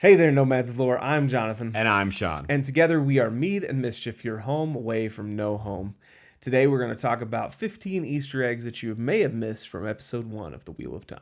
Hey there, Nomads of Lore. I'm Jonathan. And I'm Sean. And together we are Mead and Mischief, your home away from no home. Today we're going to talk about 15 Easter eggs that you may have missed from episode 1 of The Wheel of Time.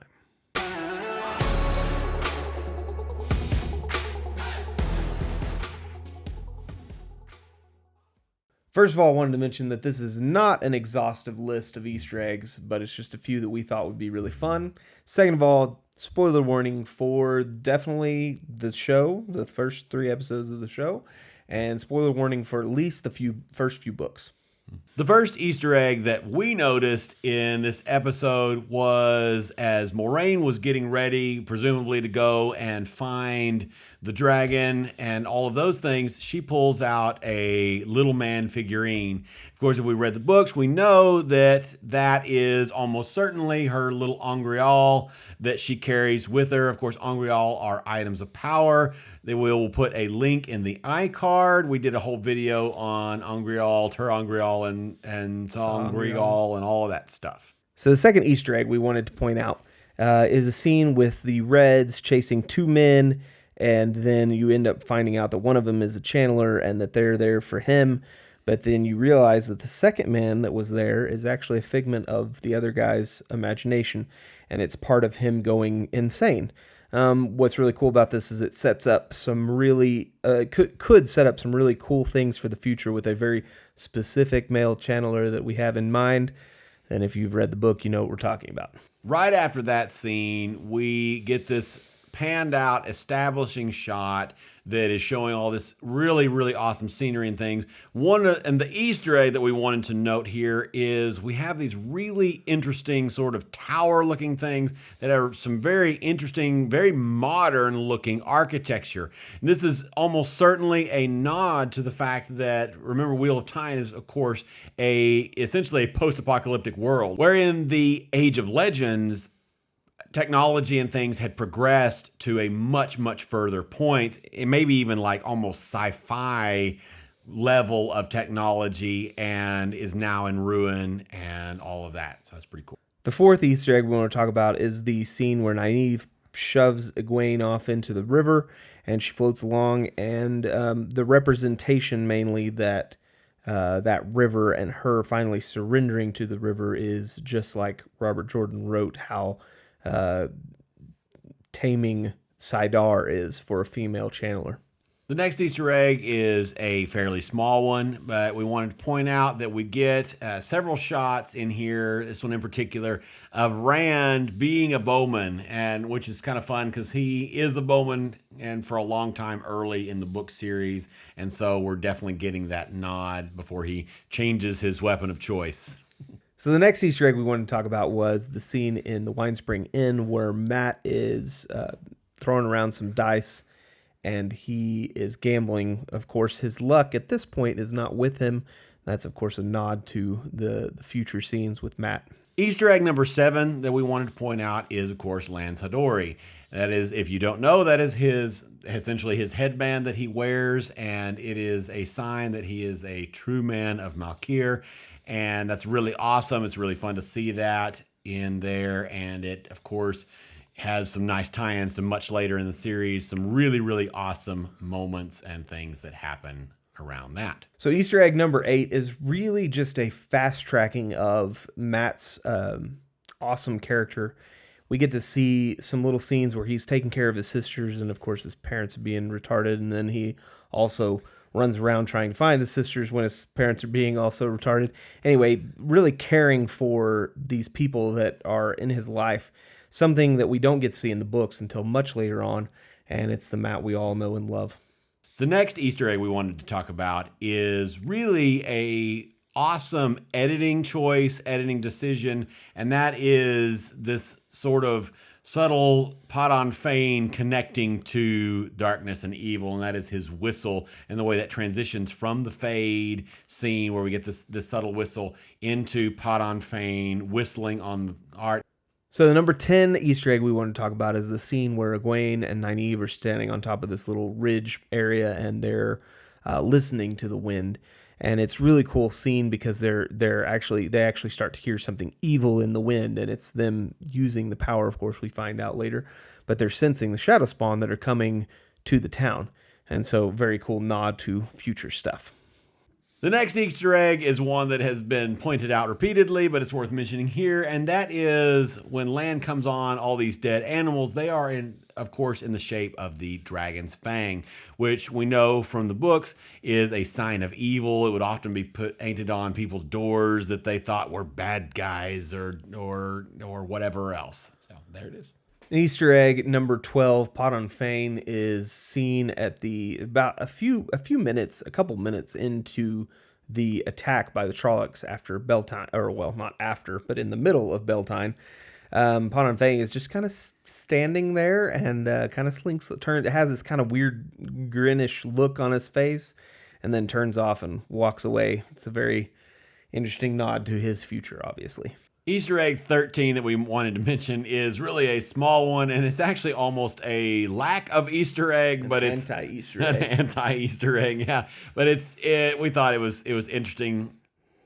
First of all, I wanted to mention that this is not an exhaustive list of Easter eggs, but it's just a few that we thought would be really fun. Second of all, spoiler warning for definitely the show, the first 3 episodes of the show, and spoiler warning for at least the first few books. The first Easter egg that we noticed in this episode was as Moraine was getting ready, presumably to go and find the dragon and all of those things, she pulls out a little man figurine. Of course, if we read the books, we know that that is almost certainly her little ANGREAL that she carries with her. Of course, ANGREAL are items of power. They will put a link in the iCard. We did a whole video on ANGREAL, Ter ANGREAL, and Sangreal, and all of that stuff. So the second Easter egg we wanted to point out is a scene with the Reds chasing 2 men, and then you end up finding out that one of them is a channeler and that they're there for him. But then you realize that the second man that was there is actually a figment of the other guy's imagination, and it's part of him going insane. What's really cool about this is it sets up some really, could set up some really cool things for the future with a very specific male channeler that we have in mind. And if you've read the book, you know what we're talking about. Right after that scene, we get this panned out establishing shot that is showing all this really, really awesome scenery and things. And the Easter egg that we wanted to note here is we have these really interesting sort of tower looking things that are some very interesting, very modern looking architecture. And this is almost certainly a nod to the fact that, remember, Wheel of Time is, of course, essentially a post-apocalyptic world, wherein the Age of Legends, technology and things had progressed to a much, much further point. It maybe even like almost sci-fi level of technology, and is now in ruin and all of that. So that's pretty cool. The fourth Easter egg we want to talk about is the scene where Nynaeve shoves Egwene off into the river and she floats along, and the representation mainly that that river and her finally surrendering to the river is just like Robert Jordan wrote how taming SYDAR is for a female channeler. The next Easter egg is a fairly small one, but we wanted to point out that we get several shots in here, this one in particular, of Rand being a bowman, and which is kind of fun because he is a bowman and for a long time early in the book series, and so we're definitely getting that nod before he changes his weapon of choice. So the next Easter egg we wanted to talk about was the scene in the Winespring Inn where Matt is throwing around some dice and he is gambling. Of course, his luck at this point is not with him. That's, of course, a nod to the future scenes with Matt. Easter egg number 7 that we wanted to point out is, of course, Lan's HADORI. That is, if you don't know, that is essentially his headband that he wears, and it is a sign that he is a true man of Malkir. And that's really awesome. It's really fun to see that in there. And it, of course, has some nice tie-ins to much later in the series. Some really, really awesome moments and things that happen around that. So Easter egg number 8 is really just a fast tracking of Matt's awesome character. We get to see some little scenes where he's taking care of his sisters and, of course, his parents are being retarded. And then he also runs around trying to find his sisters when his parents are being also retarded. Anyway, really caring for these people that are in his life, something that we don't get to see in the books until much later on, and it's the Matt we all know and love. The next Easter egg we wanted to talk about is really a awesome editing choice, editing decision, and that is this sort of subtle PADAN FAIN connecting to darkness and evil, and that is his whistle and the way that transitions from the fade scene where we get this subtle whistle into PADAN FAIN whistling on art. So the number 10 Easter egg we want to talk about is the scene where Egwene and Nynaeve are standing on top of this little ridge area and they're listening to the wind. And it's a really cool scene because they actually start to hear something evil in the wind, and it's them using the power, of course, we find out later. But they're sensing the shadow spawn that are coming to the town. And so very cool nod to future stuff. The next Easter egg is one that has been pointed out repeatedly, but it's worth mentioning here, and that is when land comes on all these dead animals, they are of course, in the shape of the dragon's fang, which we know from the books is a sign of evil. It would often be painted on people's doors that they thought were bad guys or whatever else. So there it is. Easter egg number 12, PADAN FANG, is seen at about a couple minutes into the attack by the Trollocs after Beltane, or well, not after, but in the middle of Beltane. PADAN FANG is just kind of standing there and kind of it has this kind of weird grinnish look on his face, and then turns off and walks away. It's a very interesting nod to his future, obviously. Easter egg 13 that we wanted to mention is really a small one, and it's actually almost a lack of Easter egg, but it's anti-Easter egg. Anti-Easter egg, yeah. But we thought it was interesting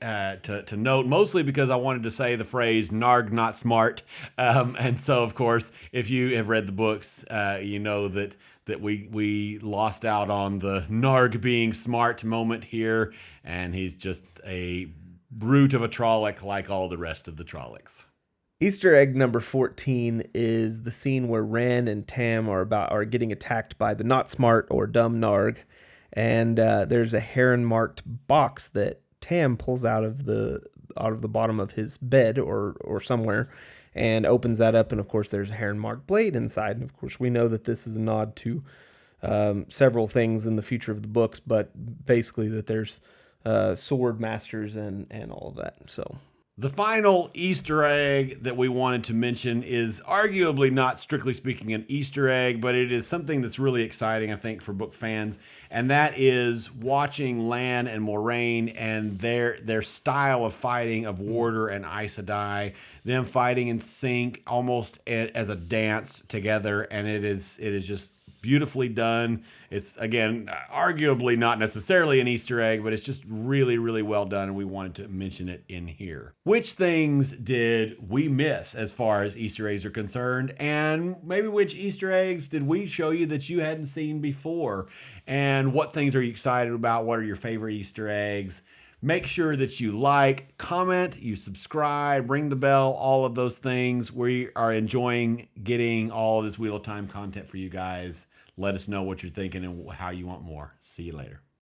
to note, mostly because I wanted to say the phrase "NARG not smart," and so of course, if you have read the books, you know that we lost out on the NARG being smart moment here, and he's just a brute of a Trolloc like all the rest of the Trollocs. Easter egg number 14 is the scene where Rand and Tam are getting attacked by the not smart or dumb Narg, and there's a heron marked box that Tam pulls out of the bottom of his bed or somewhere, and opens that up, and of course there's a heron marked blade inside, and of course we know that this is a nod to several things in the future of the books, but basically that there's sword masters and all of that. So the final Easter egg that we wanted to mention is arguably not strictly speaking an Easter egg, but it is something that's really exciting, I think, for book fans, and that is watching Lan and Moraine and their style of fighting of Warder and Aes Sedai, them fighting in sync almost as a dance together, and it is just beautifully done. It's, again, arguably not necessarily an Easter egg, but it's just really, really well done, and we wanted to mention it in here. Which things did we miss as far as Easter eggs are concerned, and maybe which Easter eggs did we show you that you hadn't seen before, and what things are you excited about? What are your favorite Easter eggs? Make sure that you like, comment, you subscribe, ring the bell, all of those things. We are enjoying getting all of this Wheel of Time content for you guys. Let us know what you're thinking and how you want more. See you later.